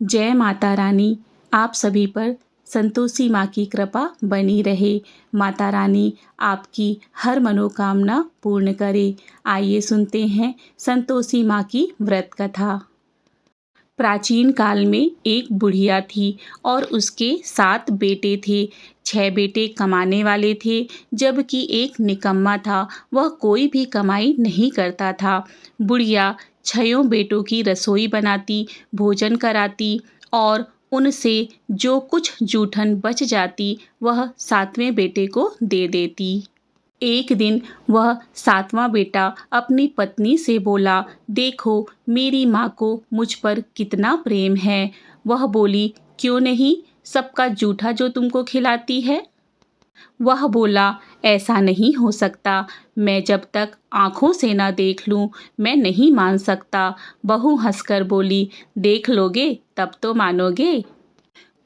जय माता रानी। आप सभी पर संतोषी माँ की कृपा बनी रहे। माता रानी आपकी हर मनोकामना पूर्ण करे। आइए सुनते हैं संतोषी माँ की व्रत कथा। प्राचीन काल में एक बुढ़िया थी और उसके 7 बेटे थे। 6 बेटे कमाने वाले थे, जबकि एक निकम्मा था, वह कोई भी कमाई नहीं करता था। बुढ़िया 6 बेटों की रसोई बनाती, भोजन कराती और उनसे जो कुछ जूठन बच जाती वह 7वें बेटे को दे देती। एक दिन वह 7वां बेटा अपनी पत्नी से बोला, देखो मेरी माँ को मुझ पर कितना प्रेम है। वह बोली, क्यों नहीं, सबका जूठा जो तुमको खिलाती है। वह बोला, ऐसा नहीं हो सकता, मैं जब तक आँखों से ना देख लूँ मैं नहीं मान सकता। बहू हंसकर बोली, देख लोगे तब तो मानोगे।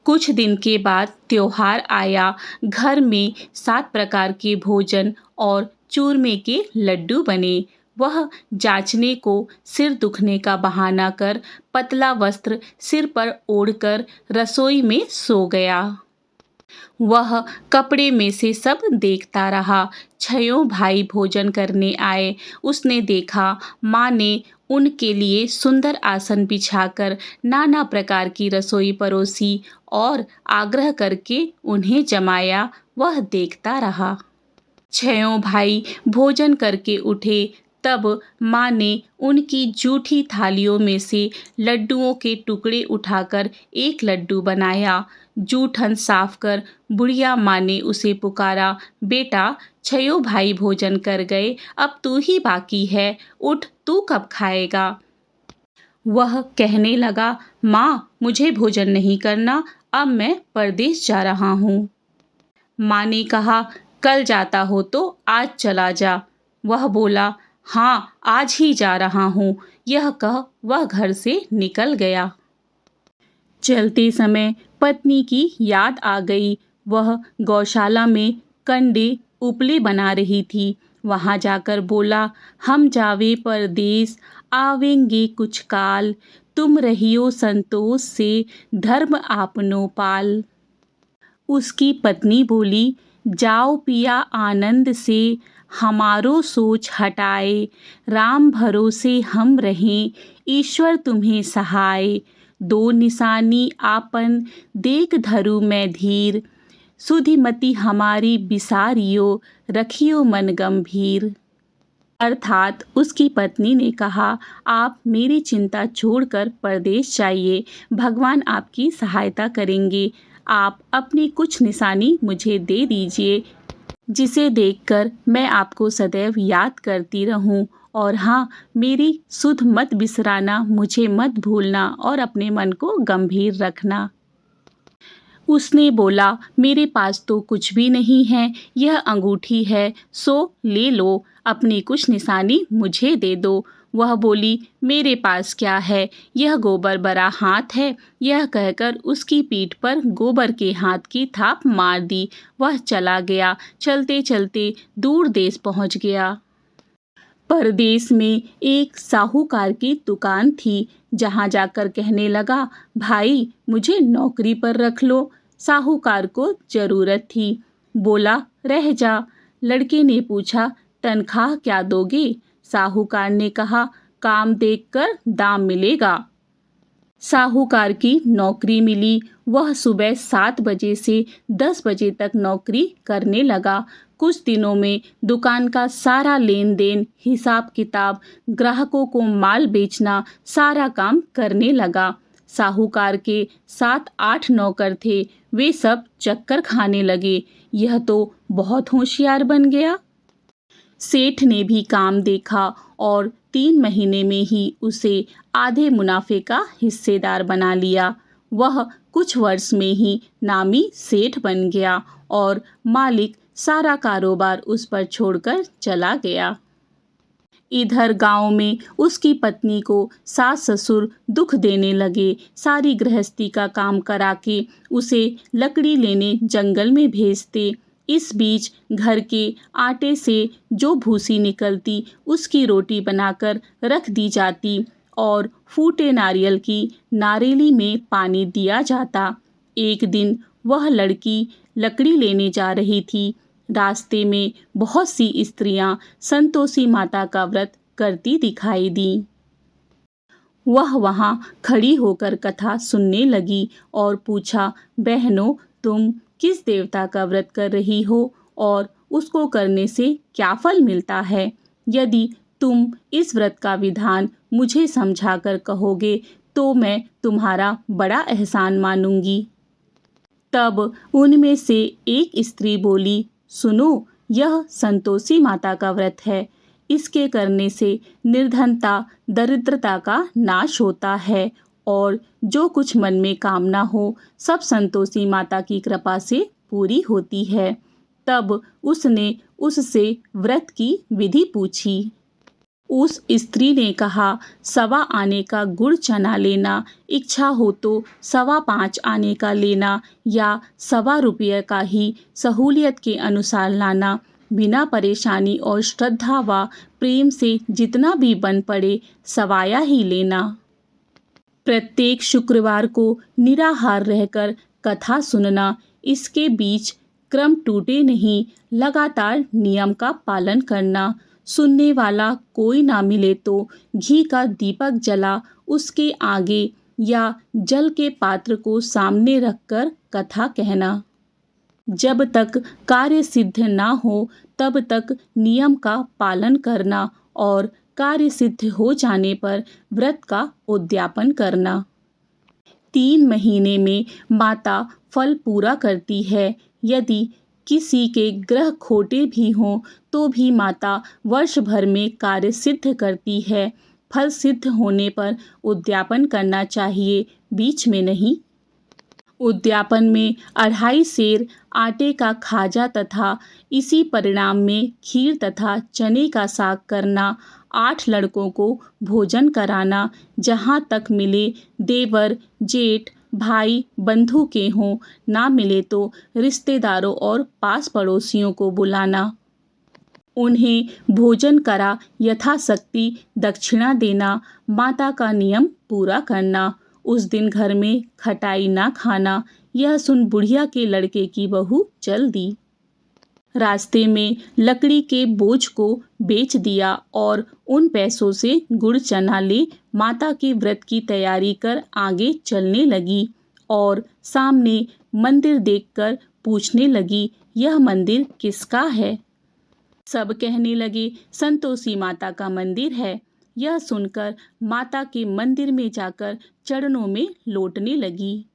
कुछ दिन के बाद त्योहार आया। घर में 7 प्रकार के भोजन और चूरमे के लड्डू बने। वह जांचने को सिर दुखने का बहाना कर पतला वस्त्र सिर पर ओढ़कर रसोई में सो गया। वह कपड़े में से सब देखता रहा। 6 भाई भोजन करने आए। उसने देखा माँ ने उनके लिए सुंदर आसन बिछाकर नाना प्रकार की रसोई परोसी और आग्रह करके उन्हें जमाया। वह देखता रहा। 6 भाई भोजन करके उठे, तब माँ ने उनकी जूठी थालियों में से लड्डुओं के टुकड़े उठाकर एक लड्डू बनाया। जूठन साफ कर बुढ़िया माँ ने उसे पुकारा, बेटा 6 भाई भोजन कर गए, अब तू ही बाकी है, उठ तू कब खाएगा। वह कहने लगा, माँ मुझे भोजन नहीं करना, अब मैं परदेश जा रहा हूँ। माँ ने कहा, कल जाता हो तो आज चला जा। वह बोला, हाँ आज ही जा रहा हूँ। यह कह वह घर से निकल गया। चलते समय पत्नी की याद आ गई। वह गौशाला में कंडे उपले बना रही थी। वहां जाकर बोला, हम जावे परदेस, आवेंगे कुछ काल, तुम रहियो संतोष से, धर्म आपनो पाल। उसकी पत्नी बोली, जाओ पिया आनंद से, हमारो सोच हटाए, राम भरोसे हम रहें, ईश्वर तुम्हें सहाय। 2 निशानी आपन देख धरु मैं धीर, सुधिमति हमारी बिसारियो, रखियो मन गंभीर। अर्थात उसकी पत्नी ने कहा, आप मेरी चिंता छोड़कर परदेश जाइए, भगवान आपकी सहायता करेंगे। आप अपनी कुछ निशानी मुझे दे दीजिए, जिसे देखकर मैं आपको सदैव याद करती रहूं। और हाँ, मेरी सुध मत बिसराना, मुझे मत भूलना और अपने मन को गंभीर रखना। उसने बोला, मेरे पास तो कुछ भी नहीं है, यह अंगूठी है, सो ले लो, अपनी कुछ निशानी मुझे दे दो। वह बोली, मेरे पास क्या है, यह गोबर भरा हाथ है। यह कहकर उसकी पीठ पर गोबर के हाथ की थाप मार दी। वह चला गया। चलते चलते दूर देश पहुंच गया। परदेश में एक साहूकार की दुकान थी, जहां जाकर कहने लगा, भाई मुझे नौकरी पर रख लो। साहूकार को जरूरत थी। बोला, रह जा। लड़के ने पूछा, तनख्वाह क्या दोगे। साहूकार ने कहा, काम देखकर दाम मिलेगा। साहूकार की नौकरी मिली। वह सुबह 7 बजे से 10 बजे तक नौकरी करने लगा। कुछ दिनों में दुकान का सारा लेन देन, हिसाब किताब, ग्राहकों को माल बेचना, सारा काम करने लगा। साहूकार के 7-8 नौकर थे। वे सब चक्कर खाने लगे। यह तो बहुत होशियार बन गया। सेठ ने भी काम देखा और 3 महीने में ही उसे आधे मुनाफे का हिस्सेदार बना लिया। वह कुछ वर्ष में ही नामी सेठ बन गया और मालिक सारा कारोबार उस पर छोड़कर चला गया। इधर गांव में उसकी पत्नी को सास ससुर दुख देने लगे। सारी गृहस्थी का काम करा के उसे लकड़ी लेने जंगल में भेजते। इस बीच घर के आटे से जो भूसी निकलती उसकी रोटी बनाकर रख दी जाती और फूटे नारियल की नारेली में पानी दिया जाता। एक दिन वह लड़की लकड़ी लेने जा रही थी। रास्ते में बहुत सी स्त्रियां संतोषी माता का व्रत करती दिखाई दी। वह वहां खड़ी होकर कथा सुनने लगी और पूछा, बहनों, तुम किस देवता का व्रत कर रही हो और उसको करने से क्या फल मिलता है? यदि तुम इस व्रत का विधान मुझे समझाकर कहोगे तो मैं तुम्हारा बड़ा एहसान मानूंगी। तब उनमें से एक स्त्री बोली, सुनो, यह संतोषी माता का व्रत है। इसके करने से निर्धनता, दरिद्रता का नाश होता है और जो कुछ मन में कामना हो सब संतोषी माता की कृपा से पूरी होती है। तब उसने उससे व्रत की विधि पूछी। उस स्त्री ने कहा, 1.25 आने का गुड़ चना लेना, इच्छा हो तो 5.25 आने का लेना या 1.25 रुपये का ही सहूलियत के अनुसार लाना। बिना परेशानी और श्रद्धा व प्रेम से जितना भी बन पड़े सवाया ही लेना। प्रत्येक शुक्रवार को निराहार रहकर कथा सुनना। इसके बीच क्रम टूटे नहीं, लगातार नियम का पालन करना। सुनने वाला कोई ना मिले तो घी का दीपक जला उसके आगे या जल के पात्र को सामने रखकर कथा कहना। जब तक कार्य सिद्ध ना हो तब तक नियम का पालन करना और कार्य सिद्ध हो जाने पर व्रत का उद्यापन करना। 3 महीने में माता फल पूरा करती है। यदि किसी के ग्रह खोटे भी हों तो भी माता वर्ष भर में कार्य सिद्ध करती है। फल सिद्ध होने पर उद्यापन करना चाहिए, बीच में नहीं। उद्यापन में 2.5 सेर आटे का खाजा तथा इसी परिणाम में खीर तथा चने का साग करना। 8 लड़कों को भोजन कराना। जहाँ तक मिले देवर, जेठ, भाई, बंधु के हों, ना मिले तो रिश्तेदारों और पास पड़ोसियों को बुलाना। उन्हें भोजन करा यथाशक्ति दक्षिणा देना। माता का नियम पूरा करना। उस दिन घर में खटाई ना खाना। यह सुन बुढ़िया के लड़के की बहू चल दी। रास्ते में लकड़ी के बोझ को बेच दिया और उन पैसों से गुड़ चना ले माता के व्रत की तैयारी कर आगे चलने लगी और सामने मंदिर देखकर पूछने लगी, यह मंदिर किसका है? सब कहने लगे, संतोषी माता का मंदिर है। यह सुनकर माता के मंदिर में जाकर चरणों में लोटने लगी।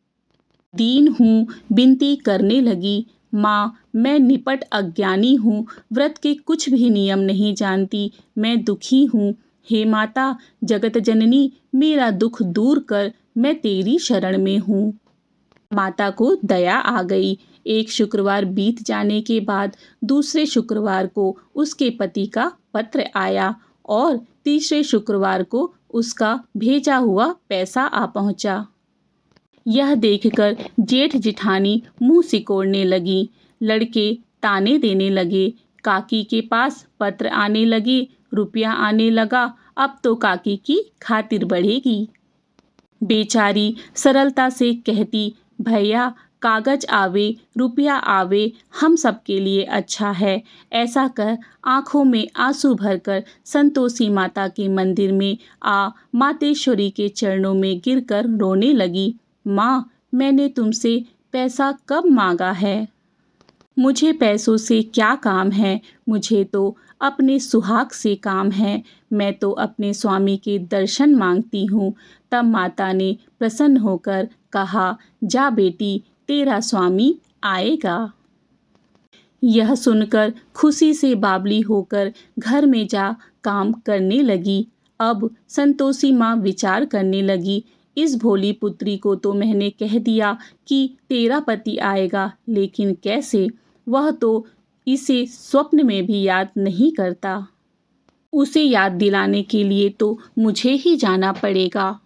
दीन हूँ, विनती करने लगी, माँ, मैं निपट अज्ञानी हूँ, व्रत के कुछ भी नियम नहीं जानती, मैं दुखी हूँ। हे माता, जगत जननी, मेरा दुख दूर कर, मैं तेरी शरण में हूँ। माता को दया आ गई। एक शुक्रवार बीत जाने के बाद दूसरे शुक्रवार को उसके पति का पत्र आया और तीसरे शुक्रवार को उसका भेजा हुआ पैसा आ पहुंचा। यह देखकर जेठ जिठानी मुंह सिकोड़ने लगी। लड़के ताने देने लगे। काकी के पास पत्र आने लगे, रुपया आने लगा, अब तो काकी की खातिर बढ़ेगी। बेचारी सरलता से कहती, भैया, कागज आवे, रुपया आवे, हम सबके लिए अच्छा है। ऐसा कह आंखों में आंसू भरकर संतोषी माता के मंदिर में आ मातेश्वरी के चरणों में गिरकर रोने लगी। माँ, मैंने तुमसे पैसा कब मांगा है? मुझे पैसों से क्या काम है? मुझे तो अपने सुहाग से काम है। मैं तो अपने स्वामी के दर्शन मांगती हूँ। तब माता ने प्रसन्न होकर कहा, जा बेटी, तेरा स्वामी आएगा। यह सुनकर खुशी से बावली होकर घर में जा काम करने लगी। अब संतोषी माँ विचार करने लगी, इस भोली पुत्री को तो मैंने कह दिया कि तेरा पति आएगा, लेकिन कैसे? वह तो इसे स्वप्न में भी याद नहीं करता। उसे याद दिलाने के लिए तो मुझे ही जाना पड़ेगा।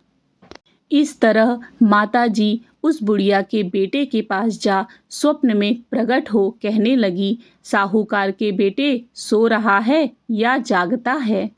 इस तरह माताजी उस बुढ़िया के बेटे के पास जा स्वप्न में प्रकट हो कहने लगी, साहूकार के बेटे सो रहा है या जागता है?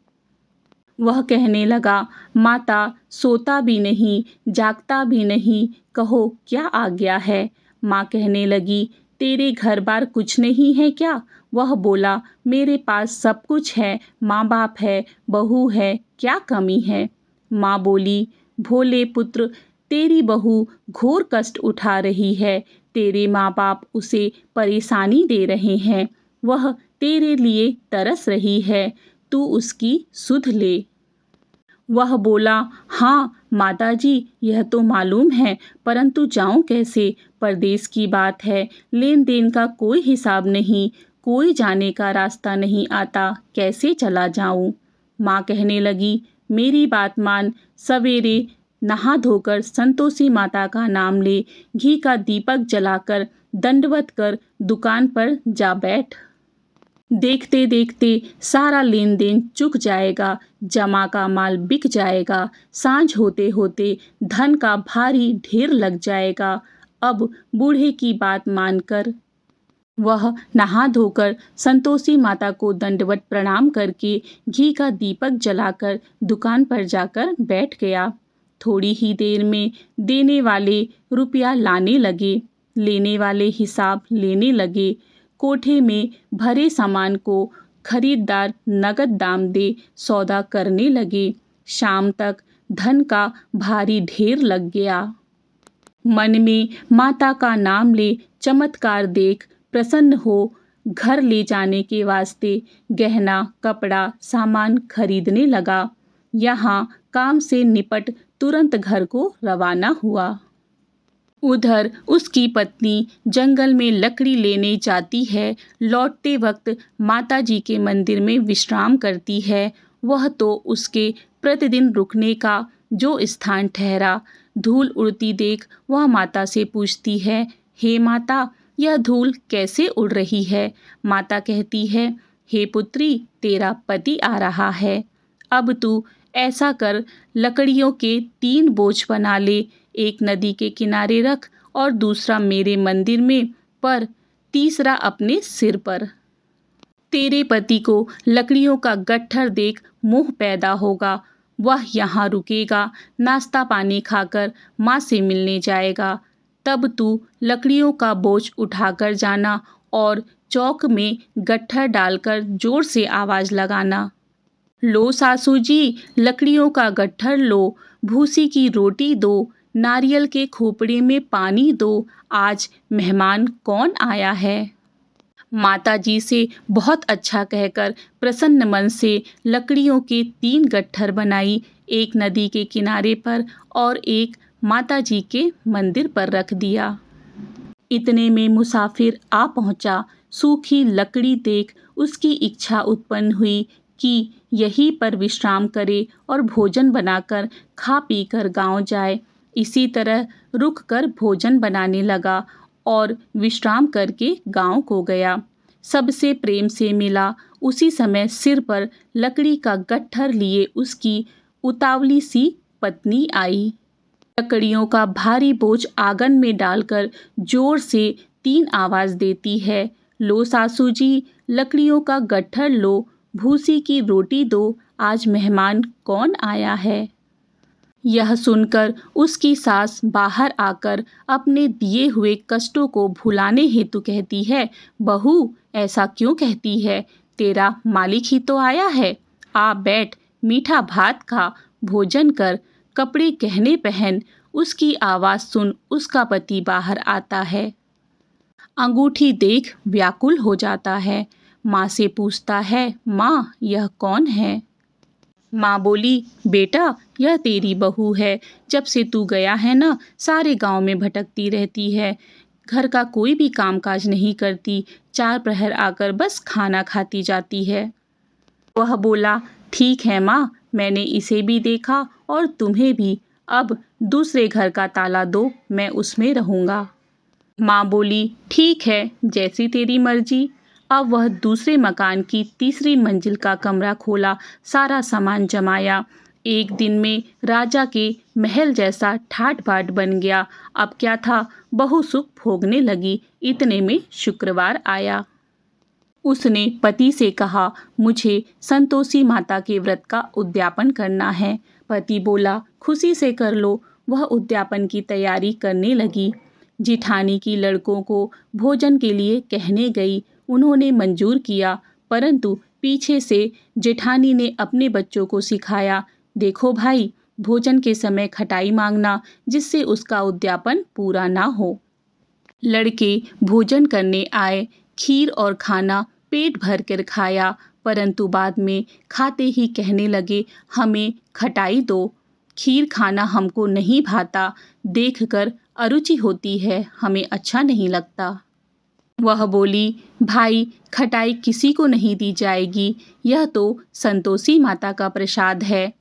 वह कहने लगा, माता, सोता भी नहीं, जागता भी नहीं, कहो क्या आज्ञा है। माँ कहने लगी, तेरे घर बार कुछ नहीं है क्या? वह बोला, मेरे पास सब कुछ है, माँ बाप है, बहू है, क्या कमी है। माँ बोली, भोले पुत्र, तेरी बहू घोर कष्ट उठा रही है, तेरे माँ बाप उसे परेशानी दे रहे हैं, वह तेरे लिए तरस रही है, तू उसकी सुध ले। वह बोला, हाँ माताजी, यह तो मालूम है, परंतु जाऊं कैसे? परदेश की बात है, लेन देन का कोई हिसाब नहीं, कोई जाने का रास्ता नहीं आता, कैसे चला जाऊं? माँ कहने लगी, मेरी बात मान, सवेरे नहा धोकर संतोषी माता का नाम ले, घी का दीपक जलाकर दंडवत कर दुकान पर जा बैठ। देखते देखते सारा लेन देन चुक जाएगा, जमा का माल बिक जाएगा, सांझ होते होते धन का भारी ढेर लग जाएगा। अब बूढ़े की बात मानकर वह नहा धोकर संतोषी माता को दंडवत प्रणाम करके घी का दीपक जलाकर दुकान पर जाकर बैठ गया। थोड़ी ही देर में देने वाले रुपया लाने लगे, लेने वाले हिसाब लेने लगे। कोठे में भरे सामान को खरीदार नगद दाम दे सौदा करने लगे। शाम तक धन का भारी ढेर लग गया। मन में माता का नाम ले, चमत्कार देख प्रसन्न हो, घर ले जाने के वास्ते गहना कपड़ा सामान खरीदने लगा। यहाँ काम से निपट तुरंत घर को रवाना हुआ। उधर उसकी पत्नी जंगल में लकड़ी लेने जाती है, लौटते वक्त माता जी के मंदिर में विश्राम करती है। वह तो उसके प्रतिदिन रुकने का जो स्थान ठहरा। धूल उड़ती देख वह माता से पूछती है, हे माता, यह धूल कैसे उड़ रही है? माता कहती है, हे पुत्री, तेरा पति आ रहा है। अब तू ऐसा कर, लकड़ियों के 3 बोझ बना ले, एक नदी के किनारे रख और दूसरा मेरे मंदिर में, पर तीसरा अपने सिर पर। तेरे पति को लकड़ियों का गट्ठर देख मोह पैदा होगा, वह यहाँ रुकेगा, नाश्ता पानी खाकर माँ से मिलने जाएगा। तब तू लकड़ियों का बोझ उठाकर जाना और चौक में गट्ठर डालकर जोर से आवाज लगाना, लो सासू जी, लकड़ियों का गट्ठर लो, भूसी की रोटी दो, नारियल के खोपड़े में पानी दो, आज मेहमान कौन आया है। माता जी से बहुत अच्छा कहकर प्रसन्न मन से लकड़ियों के 3 गट्ठर बनाई, एक नदी के किनारे पर और एक माता जी के मंदिर पर रख दिया। इतने में मुसाफिर आ पहुंचा। सूखी लकड़ी देख उसकी इच्छा उत्पन्न हुई कि यहीं पर विश्राम करे और भोजन बनाकर खा पी कर गाँव जाए। इसी तरह रुक कर भोजन बनाने लगा और विश्राम करके गाँव को गया। सबसे प्रेम से मिला। उसी समय सिर पर लकड़ी का गट्ठर लिए उसकी उतावली सी पत्नी आई। लकड़ियों का भारी बोझ आंगन में डालकर जोर से 3 आवाज देती है, लो सासू जी, लकड़ियों का गट्ठर लो, भूसी की रोटी दो, आज मेहमान कौन आया है। यह सुनकर उसकी सास बाहर आकर अपने दिए हुए कष्टों को भुलाने हेतु कहती है, बहू, ऐसा क्यों कहती है? तेरा मालिक ही तो आया है। आ बैठ, मीठा भात खा, भोजन कर, कपड़े गहने पहन। उसकी आवाज़ सुन उसका पति बाहर आता है। अंगूठी देख व्याकुल हो जाता है। माँ से पूछता है, माँ, यह कौन है? माँ बोली, बेटा, यह तेरी बहू है। जब से तू गया है ना, सारे गांव में भटकती रहती है, घर का कोई भी कामकाज नहीं करती, 4 प्रहर आकर बस खाना खाती जाती है। वह बोला, ठीक है माँ, मैंने इसे भी देखा और तुम्हें भी। अब दूसरे घर का ताला दो, मैं उसमें रहूँगा। माँ बोली, ठीक है, जैसी तेरी मर्जी। अब वह दूसरे मकान की तीसरी मंजिल का कमरा खोला, सारा सामान जमाया। एक दिन में राजा के महल जैसा ठाट बाट बन गया। अब क्या था, बहु सुख भोगने लगी। इतने में शुक्रवार आया। उसने पति से कहा, मुझे संतोषी माता के व्रत का उद्यापन करना है। पति बोला, खुशी से कर लो। वह उद्यापन की तैयारी करने लगी। जिठानी की लड़कों को भोजन के लिए कहने गई। उन्होंने मंजूर किया, परंतु पीछे से जेठानी ने अपने बच्चों को सिखाया, देखो भाई, भोजन के समय खटाई मांगना, जिससे उसका उद्यापन पूरा ना हो। लड़के भोजन करने आए। खीर और खाना पेट भर कर खाया, परंतु बाद में खाते ही कहने लगे, हमें खटाई दो। खीर खाना हमको नहीं भाता, देखकर अरुचि होती है, हमें अच्छा नहीं लगता। वह बोली, भाई, खटाई किसी को नहीं दी जाएगी, यह तो संतोषी माता का प्रसाद है।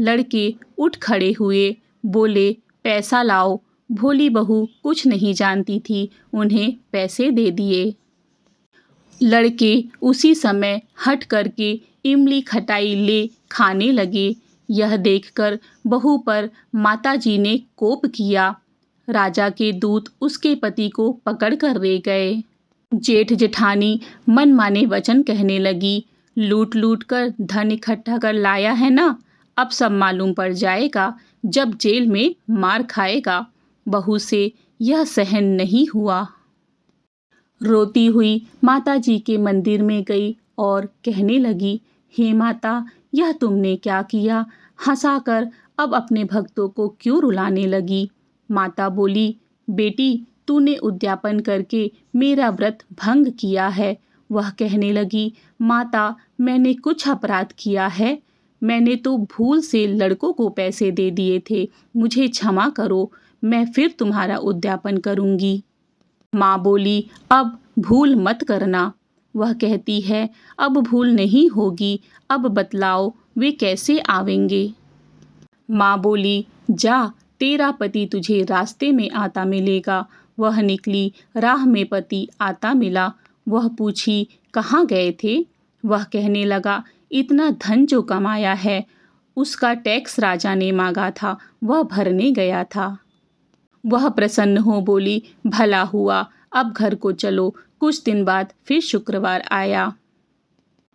लड़के उठ खड़े हुए, बोले, पैसा लाओ। भोली बहू कुछ नहीं जानती थी, उन्हें पैसे दे दिए। लड़के उसी समय हट करके इमली खटाई ले खाने लगे। यह देखकर बहू पर माताजी ने कोप किया। राजा के दूत उसके पति को पकड़ कर ले गए। जेठ जेठानी मनमाने वचन कहने लगी, लूट लूट कर धन इकट्ठा कर लाया है ना, अब सब मालूम पड़ जाएगा जब जेल में मार खाएगा। बहू से यह सहन नहीं हुआ। रोती हुई माताजी के मंदिर में गई और कहने लगी, हे माता, यह तुमने क्या किया? हंसाकर अब अपने भक्तों को क्यों रुलाने लगी? माता बोली, बेटी, तूने उद्यापन करके मेरा व्रत भंग किया है। वह कहने लगी, माता, मैंने कुछ अपराध किया है? मैंने तो भूल से लड़कों को पैसे दे दिए थे, मुझे क्षमा करो, मैं फिर तुम्हारा उद्यापन करूंगी। माँ बोली, अब भूल मत करना। वह कहती है, अब भूल नहीं होगी, अब बतलाओ वे कैसे आवेंगे। माँ बोली, जा, तेरा पति तुझे रास्ते में आता मिलेगा। वह निकली, राह में पति आता मिला। वह पूछी, कहाँ गए थे? वह कहने लगा, इतना धन जो कमाया है, उसका टैक्स राजा ने मांगा था, वह भरने गया था। वह प्रसन्न हो बोली, भला हुआ, अब घर को चलो। कुछ दिन बाद फिर शुक्रवार आया।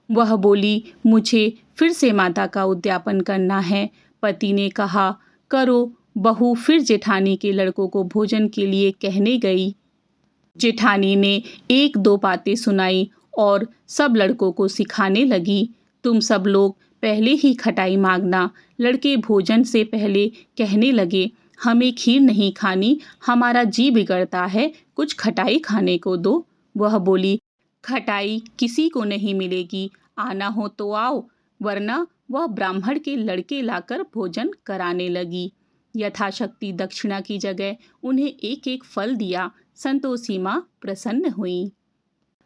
वह बोली, मुझे फिर से माता का उद्यापन करना है। पति ने कहा, करो। बहू फिर जेठानी के लड़कों को भोजन के लिए कहने गई। जेठानी ने एक दो बातें सुनाई और सब लड़कों को सिखाने लगी, तुम सब लोग पहले ही खटाई मांगना। लड़के भोजन से पहले कहने लगे, हमें खीर नहीं खानी, हमारा जी बिगड़ता है, कुछ खटाई खाने को दो। वह बोली, खटाई किसी को नहीं मिलेगी, आना हो तो आओ। वरना वह ब्राह्मण के लड़के लाकर भोजन कराने लगी। यथाशक्ति दक्षिणा की जगह उन्हें एक एक फल दिया। संतोषी माँ प्रसन्न हुई।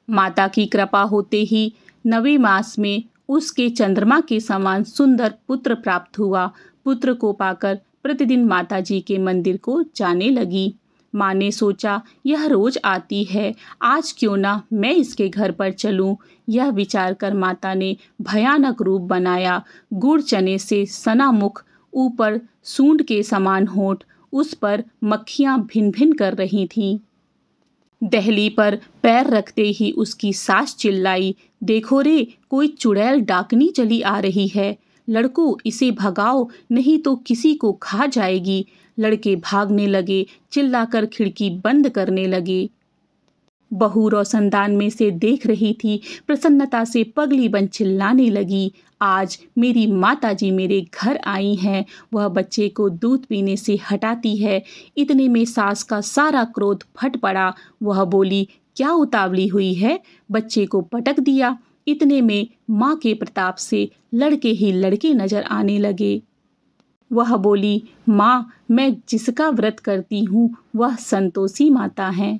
माता की कृपा होते ही 9वें मास में उसके चंद्रमा के समान सुंदर पुत्र प्राप्त हुआ। पुत्र को पाकर प्रतिदिन माताजी के मंदिर को जाने लगी। माँ ने सोचा, यह रोज आती है, आज क्यों ना मैं इसके घर पर चलूं। यह विचार कर माता ने भयानक रूप बनाया। गुड़ चने से सना मुख, ऊपर सूंड के समान होंठ, उस पर मक्खियां भिन भिन कर रही थीं। दहली पर पैर रखते ही उसकी सास चिल्लाई, देखो रे, कोई चुड़ैल डाकनी चली आ रही है। लड़कों, इसे भगाओ, नहीं तो किसी को खा जाएगी। लड़के भागने लगे, चिल्लाकर खिड़की बंद करने लगे। बहू रोशनदान में से देख रही थी। प्रसन्नता से पगली बन चिल्लाने लगी, आज मेरी माताजी मेरे घर आई हैं। वह बच्चे को दूध पीने से हटाती है। इतने में सास का सारा क्रोध फट पड़ा। वह बोली, क्या उतावली हुई है? बच्चे को पटक दिया। इतने में माँ के प्रताप से लड़के ही लड़के नजर आने लगे। वह बोली, माँ, मैं जिसका व्रत करती हूँ वह संतोषी माता हैं।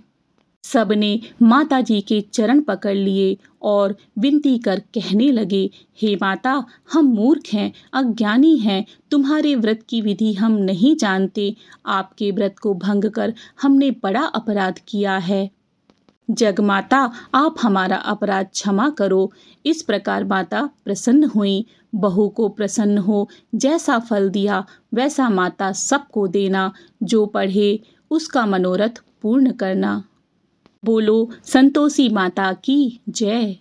सबने माताजी के चरण पकड़ लिए और विनती कर कहने लगे, हे माता, हम मूर्ख हैं, अज्ञानी हैं, तुम्हारे व्रत की विधि हम नहीं जानते। आपके व्रत को भंग कर हमने बड़ा अपराध किया है। जगमाता, आप हमारा अपराध क्षमा करो। इस प्रकार माता प्रसन्न हुई। बहू को प्रसन्न हो जैसा फल दिया वैसा माता सबको देना। जो पढ़े उसका मनोरथ पूर्ण करना। बोलो संतोषी माता की जय।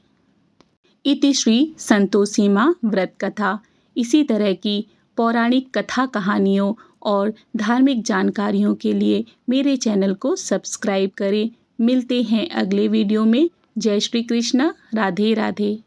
इति श्री संतोषी माँ व्रत कथा। इसी तरह की पौराणिक कथा कहानियों और धार्मिक जानकारियों के लिए मेरे चैनल को सब्सक्राइब करें। मिलते हैं अगले वीडियो में। जय श्री कृष्ण। राधे राधे।